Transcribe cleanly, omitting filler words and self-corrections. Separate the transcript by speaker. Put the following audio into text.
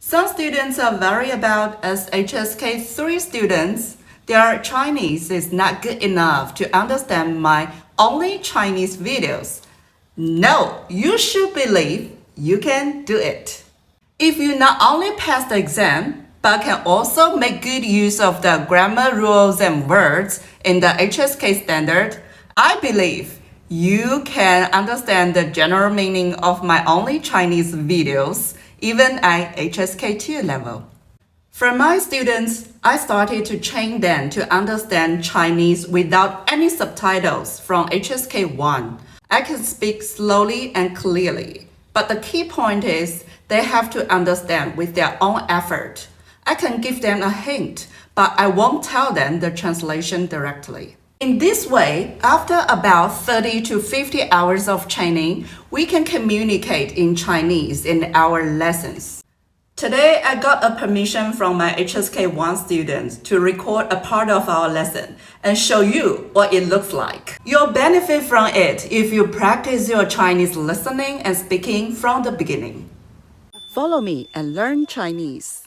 Speaker 1: Some students are worried about as HSK 3 students, their Chinese is not good enough to understand my only Chinese videos. No, you should believe you can do it. If you not only pass the exam, but can also make good use of the grammar rules and words in the HSK standard, I believe you can understand the general meaning of my only Chinese videos, even at HSK2 level. For my students, I started to train them to understand Chinese without any subtitles from HSK1. I can speak slowly and clearly, but the key point is they have to understand with their own effort. I can give them a hint, but I won't tell them the translation directly. In this way, after about 30 to 50 hours of training, we can communicate in Chinese in our lessons. Today, I got a permission from my HSK1 students to record a part of our lesson and show you what it looks like. You'll benefit from it if you practice your Chinese listening and speaking from the beginning. Follow me and learn Chinese.